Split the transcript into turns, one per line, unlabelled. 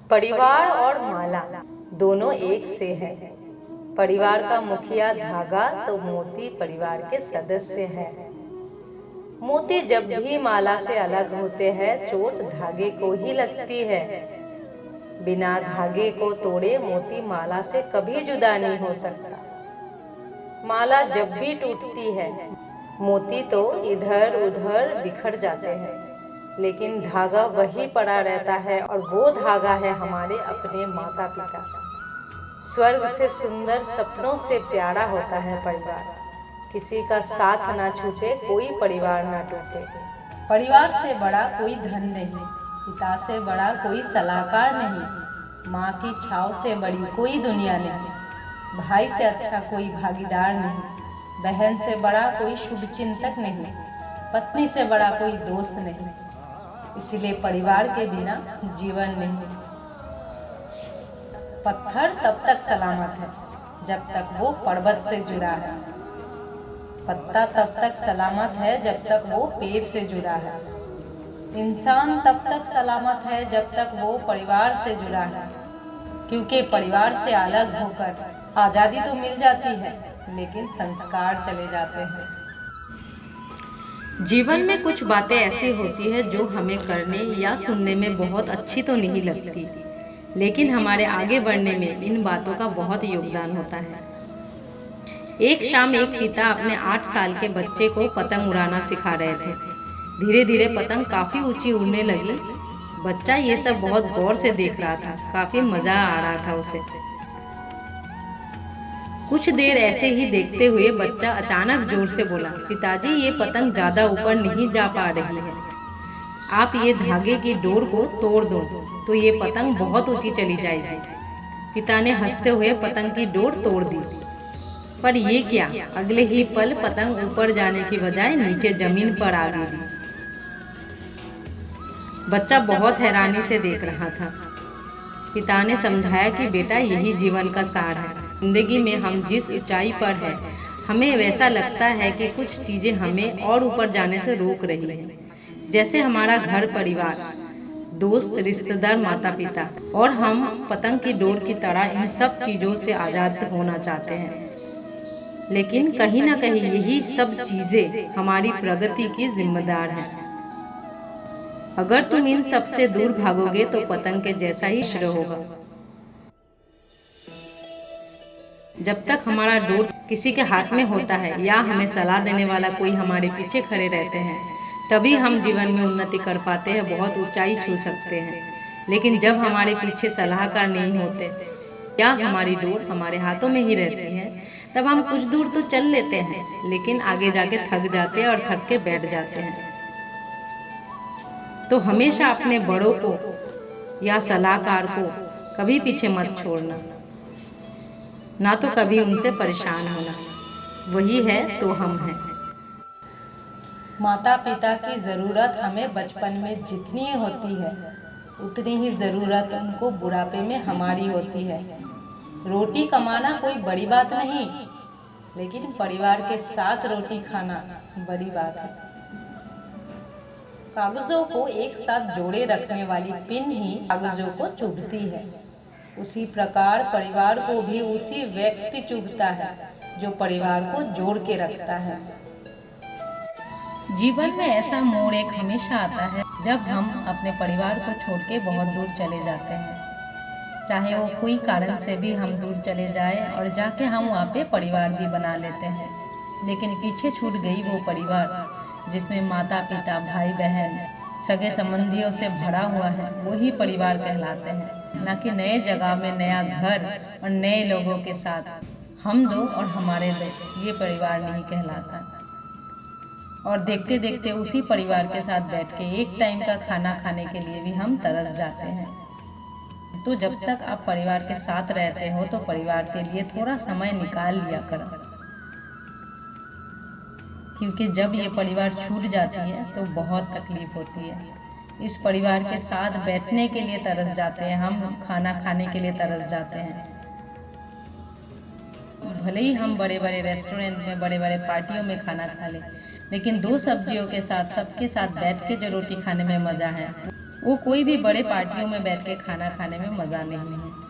परिवार और माला दोनों एक से है। परिवार का मुखिया धागा तो मोती परिवार के सदस्य है। मोती जब भी माला से अलग होते हैं चोट धागे को ही लगती है। बिना धागे को तोड़े मोती माला से कभी जुदा नहीं हो सकता। माला जब भी टूटती है मोती तो इधर उधर बिखर जाते हैं, लेकिन धागा वही पड़ा रहता है और वो धागा है हमारे अपने माता पिता। स्वर्ग से सुंदर, सपनों से प्यारा होता है परिवार। किसी का साथ ना छूटे, कोई परिवार ना टूटे। परिवार से बड़ा कोई धन नहीं, पिता से बड़ा कोई सलाहकार नहीं, माँ की छाव से बड़ी कोई दुनिया नहीं, भाई से अच्छा कोई भागीदार नहीं, बहन से बड़ा कोई शुभ चिंतक नहीं, पत्नी से बड़ा कोई दोस्त नहीं। इसीलिए परिवार के बिना जीवन नहीं। पत्थर तब तक सलामत है जब तक वो पर्वत से जुड़ा है। पत्ता तब तक सलामत है जब तक वो पेड़ से जुड़ा है। इंसान तब तक सलामत है जब तक वो परिवार से जुड़ा है, क्योंकि परिवार से अलग होकर आज़ादी तो मिल जाती है लेकिन संस्कार चले जाते हैं। जीवन में कुछ बातें ऐसी होती है जो हमें करने या सुनने में बहुत अच्छी तो नहीं लगती, लेकिन हमारे आगे बढ़ने में इन बातों का बहुत योगदान होता है। एक शाम एक पिता अपने 8 साल के बच्चे को पतंग उड़ाना सिखा रहे थे। धीरे धीरे पतंग काफ़ी ऊंची उड़ने लगी। बच्चा ये सब बहुत गौर से देख रहा था, काफ़ी मज़ा आ रहा था उसे। कुछ देर ऐसे ही देखते हुए बच्चा अचानक जोर से बोला, पिताजी ये पतंग ज़्यादा ऊपर नहीं जा पा रही है, आप ये धागे की डोर को तोड़ दो तो ये पतंग बहुत ऊंची चली जाएगी। पिता ने हंसते हुए पतंग की डोर तोड़ दी, पर ये क्या, अगले ही पल पतंग ऊपर जाने की बजाय नीचे जमीन पर आ गिरी। बच्चा बहुत हैरानी से देख रहा था। पिता ने समझाया कि बेटा यही जीवन का सार है। जिंदगी में हम जिस ऊंचाई पर है हमें वैसा लगता है कि कुछ चीज़ें हमें और ऊपर जाने से रोक रही हैं, जैसे हमारा घर परिवार, दोस्त, रिश्तेदार, माता पिता, और हम पतंग की डोर की तरह इन सब चीज़ों से आज़ाद होना चाहते हैं। लेकिन कहीं ना कहीं यही सब चीज़ें हमारी प्रगति की जिम्मेदार हैं। अगर तुम इन सब से दूर भागोगे तो पतंग के जैसा ही श्र होगा। जब तक हमारा डोर किसी के हाथ में होता है या हमें सलाह देने वाला कोई हमारे पीछे खड़े रहते हैं, तभी हम जीवन में उन्नति कर पाते हैं, बहुत ऊंचाई छू सकते हैं। लेकिन जब हमारे पीछे सलाहकार नहीं होते या हमारी डोर हमारे हाथों में ही रहती है, तब हम कुछ दूर तो चल लेते हैं, लेकिन आगे जाके थक जाते हैं और थक के बैठ जाते हैं। तो हमेशा अपने बड़ों को या सलाहकार को कभी पीछे मत छोड़ना, ना तो कभी उनसे परेशान होना। वही है तो हम हैं। माता पिता की ज़रूरत हमें बचपन में जितनी होती है उतनी ही ज़रूरत उनको बुढ़ापे में हमारी होती है। रोटी कमाना कोई बड़ी बात नहीं, लेकिन परिवार के साथ रोटी खाना बड़ी बात है। कागज़ों को एक साथ जोड़े रखने वाली पिन ही कागज़ों को चुभती है। उसी प्रकार परिवार को भी उसी व्यक्ति चुभता है जो परिवार को जोड़ के रखता है। जीवन में ऐसा मोड़ एक हमेशा आता है जब हम अपने परिवार को छोड़ के बहुत दूर चले जाते हैं। चाहे वो कोई कारण से भी हम दूर चले जाए और जाके हम वहाँ पे परिवार भी बना लेते हैं, लेकिन पीछे छूट गई वो परिवार जिसमें माता पिता, भाई बहन, सगे संबंधियों से भरा हुआ है, वही परिवार कहलाते हैं। ना कि नए जगह में नया घर और नए लोगों के साथ हम दो और हमारे दो, ये परिवार नहीं कहलाता। और देखते देखते उसी परिवार के साथ बैठ के एक टाइम का खाना खाने के लिए भी हम तरस जाते हैं। तो जब तक आप परिवार के साथ रहते हो तो परिवार के लिए थोड़ा समय निकाल लिया करो, क्योंकि जब ये परिवार छूट जाती है तो बहुत तकलीफ होती है। इस परिवार के साथ बैठने के लिए तरस जाते हैं हम, खाना खाने के लिए तरस जाते हैं। भले ही हम बड़े बड़े रेस्टोरेंट में, बड़े बड़े पार्टियों में खाना खा लें, लेकिन 2 सब्जियों के साथ सबके साथ बैठ के जो रोटी खाने में मज़ा है वो कोई भी बड़े पार्टियों में बैठ के खाना खाने में मज़ा नहीं है।